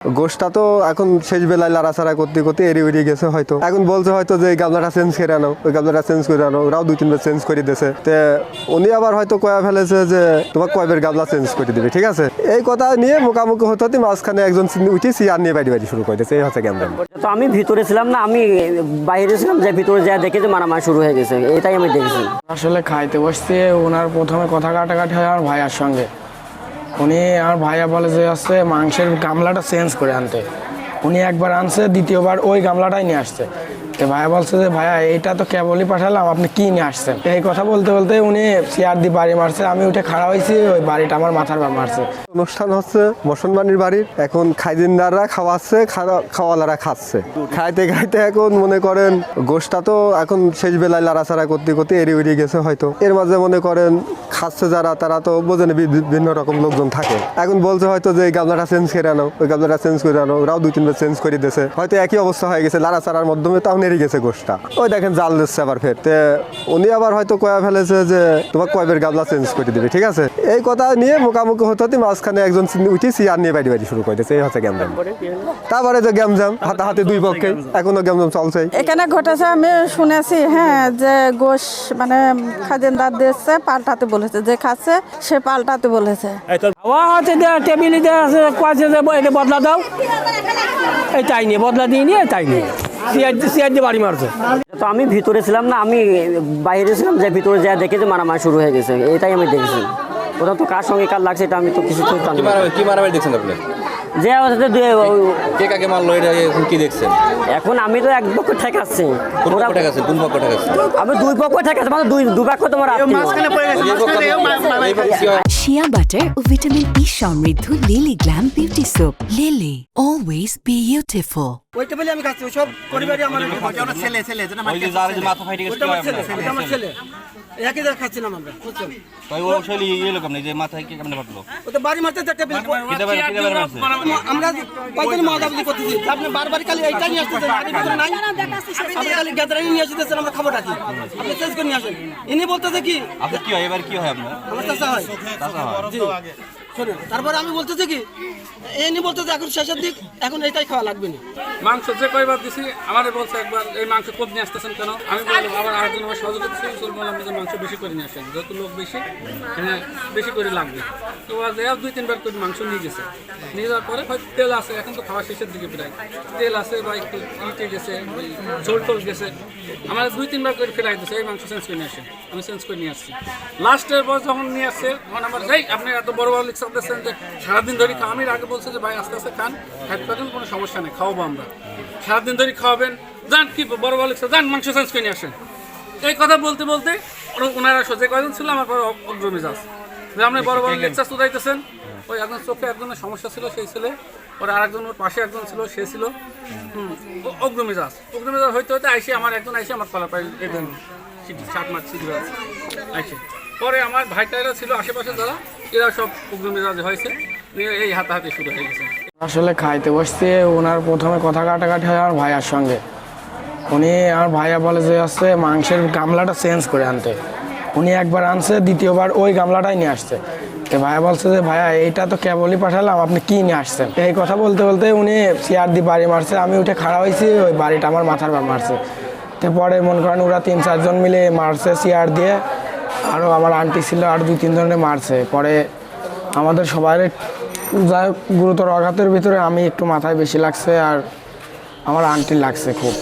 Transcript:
গোশটা তো এখন শেষ বেলায় লাড়াছাড়া করতে করতে এড়িয়ে গেছে হয়তো। এখন বলছে হয়তো যে এই গামলাটা চেঞ্জ করে আনো, ওই গামলাটা চেঞ্জ করে আনো, ওরাও 2-3 বার চেঞ্জ করে দিয়েছে। তো উনি আবার হয়তো কয়া ফেলেছে যে তোমার কয়বার গামলা চেঞ্জ করে দিবে, ঠিক আছে। এই কথা নিয়ে মুখোমুখি হতে হতে মাঝখানে একজন উঠে চেয়ার নিয়ে বাড়ি শুরু করে দিয়েছে। এই হচ্ছে গ্যামজাম। তো আমি ভিতরে ছিলাম না, আমি বাইরে ছিলাম, যে ভিতরে যা দেখে যে মারামারি শুরু হয়ে গেছে, এটাই আমি দেখেছি। আসলে খাইতে বসতে ওনার প্রথমে কথা কাটাকাটি হয় আমার ভাইয়ার সঙ্গে। উনি আমার ভাইয়া বলে যে হচ্ছে মাংসের গামলাটা চেঞ্জ করে আনতে। উনি একবার আনছে, দ্বিতীয়বার ওই গামলাটাই নিয়ে আসছে। তো ভাইয়া বলছে যে ভাইয়া এইটা তো কেবলই পাঠালাম, আপনি কি নিয়ে আসছেন। এই কথা বলতে বলতে উনি চেয়ার দিয়ে বাড়ি মারছে। আমি উঠে খাড়া হয়েছি, ওই বাড়িটা আমার মাথার বাম মারছে। অনুষ্ঠান হচ্ছে মুসলমানের বাড়ির। এখন খাইদিনদাররা খাওয়াচ্ছে, খাওয়ালারা খাচ্ছে। খাইতে খাইতে এখন মনে করেন গোশটা তো এখন শেষ বেলায় লাড়াছাড়া করতে করতে এড়িয়ে গেছে হয়তো। এর মাঝে মনে করেন খাচ্ছে যারা, তারা তো বোঝেন বিভিন্ন রকম লোকজন থাকে। এখন বলছে হয়তো যে এই গামলাটা চেঞ্জ করে আনো, ওই গামলাটা চেঞ্জ করে আনো, ওরাও 2-3 বার চেঞ্জ করে দিয়েছে। হয়তো একই অবস্থা হয়ে গেছে, লাড়াছাড়ার মাধ্যমে তাও নেড়ে গেছে গোশটা। ওই দেখেন জাল দিচ্ছে আবার ফের। তো উনি আবার হয়তো কয়া ফেলেছে যে তোমার কয়বার গামলা চেঞ্জ করে দিবে, ঠিক আছে। এই কথা নিয়ে মুখোমুখি হতে হতে মাঝখানে একজন উঠে চেয়ার নিয়ে বাড়ি শুরু করে দিয়েছে। এই হচ্ছে গ্যামজাম। তারপরে যে গ্যামজাম হাতে দুই পক্ষে এখনো গ্যামজাম চলছে। এখানে ঘটেছে আমি শুনেছি, হ্যাঁ, যে গোশ মানে খাদিনদার দিচ্ছে, পাল্টাতে বলেছে, যে খাচ্ছে সে পাল্টাতে বলেছে। টেবিলে কয়েছে যে এটা বদলা দাও, এই তাই নিয়ে বদলা দিয়ে নিয়ে তাই নিয়ে চেয়ার দিয়ে বাড়ি মারছে। তো আমি ভিতরে ছিলাম না, আমি বাইরে ছিলাম, যে ভিতরে যা দেখে যে মারামারি শুরু হয়ে গেছে, এটাই আমি দেখেছি। ওটা তো কার সঙ্গে কার লাগছে এটা আমি তো কিছু জানি না। কি মারামারি দেখছেন আপনি? যে কে কাকে মারলো এটা এখন কি দেখছেন? এখন আমি তো এক পক্ষ ঠেকাচ্ছি। কোন পক্ষ ঠেকাচ্ছেন? কোন পক্ষ ঠেকাচ্ছেন? আমি দুই পক্ষ ঠেকাচ্ছি, মানে দুই পক্ষ তোমার শিয়া বাটার ও ভিটামিন ই সমৃদ্ধ lily glam beauty soap. Lily always beautiful. ওইটা বলে আমি খাচ্ছি, সব পরিবারই আমার ছেলে যেটা ওই যে যার যে মাথা ফাইটে গেছে আমার ছেলে একই জায়গা খাচ্ছিলাম আমরা, বুঝছেন? তাই ও শৈলী ইয়ে লোক আপনি যে মাথায় কি কেমনে ফাটলো? ও তো বাড়ি মারতে টেবিল আমরা কয়দিন মজাবলি করতেছি, আপনি বারবার খালি এইটা নিয়ে আসতেছেন, বাড়ির ভিতরে নাই, আপনি খালি গ্যাদারিং নিয়ে আসতেছেন, আমরা খাবোটা কি? আপনি চেঞ্জ করে নিয়ে আসেন। ইনি বলতেছে কি আপনার কি হয় এবার, কি হয় আপনার? আমার চাচা হয়। জি শোনেন, তারপরে আমি বলতেছি কি, এনি বলতেছে এখন শেষের দিক, এখন এইটাই খাওয়া লাগবে না। মাংস যে কয়বার দিছি আমাদের বলছে একবার এই মাংস কম নিয়ে আসতেছেন কেন? আমি বললাম আবার আরেকজন আমার সহযোগিতা ছিল, বললাম যে মাংস বেশি করে নিয়ে আসেন, যত লোক বেশি এখানে বেশি করে লাগবে। তো 2-3 বার করে মাংস নিয়ে গেছে। নিয়ে যাওয়ার পরে হয়তো তেল আছে, এখন তো খাওয়া শেষের দিকে প্রায় তেল আছে বা একটু ইটে গেছে, ঝোল টোল গেছে। আমার 2-3 বার করে ফেলাই দিচ্ছে এই মাংস চেঞ্জ করে নিয়ে আসেন। আমি চেঞ্জ করে নিয়ে আসছি। লাস্টের বস যখন নিয়ে আসছে তখন আমার যাই আপনি এত বড় বড় লিখছেন যে সারাদিন ধরে খাওয়া। আমি আগে বলছে যে ভাই আস্তে আস্তে খান, খাইতে পারেন, কোনো সমস্যা নেই, খাওয়াবো আমরা, সারাদিন ধরে খাওয়াবেন, যান কি বড় বড় লিখছে, যান মাংস চেঞ্জ করে নিয়ে আসেন। এই কথা বলতে বলতে ওনারা যে কয়জন ছিল আমার পরে অগ্রমেজাজ যে আপনি বড় বড় লেকচার শুধাইতেছেন। ওই একজন চোখে একজনের সমস্যা ছিল, সেই ছেলে, ওর আরেকজন ওর পাশে একজন ছিল, সে ছিল অগ্রমেজাজ হইতে হইতে আইসে আমার একজন আইসে আমার কলা পাই একজন শার্ট মার ছিল আইসে। পরে আমার ভাইটারা ছিল আশেপাশে যারা, এরা সব অগ্রমেজাজ হয়েছে, এই হাতাহাতি শুরু হয়ে গেছে। আসলে খাইতে বসতে ওনার প্রথমে কথা কাটাকাটি হয় আমার ভাইয়ার সঙ্গে। উনি আমার ভাইয়া বলে যে হচ্ছে মাংসের গামলাটা চেঞ্জ করে আনতে। উনি একবার আনছে, দ্বিতীয়বার ওই গামলাটাই নিয়ে আসছে। তো ভাইয়া বলছে যে ভাইয়া এইটা তো কেবলই পাঠালাম, আপনি কি নিয়ে আসছেন। এই কথা বলতে বলতে উনি চেয়ার দিয়ে বাড়ি মারছে। আমি উঠে খাড়া হয়েছি, ওই বাড়িটা আমার মাথার বাম মারছে। তো পরে মনে করেন ওরা 3-4 জন মিলে মারছে চেয়ার দিয়ে, আরও আমার আন্টি ছিল, আর 2-3 জনে মারছে। পরে আমাদের সবাই যাই গুরুতর আঘাতের ভিতরে আমি একটু মাথায় বেশি লাগছে, আর আমার আন্টি লাগছে খুব।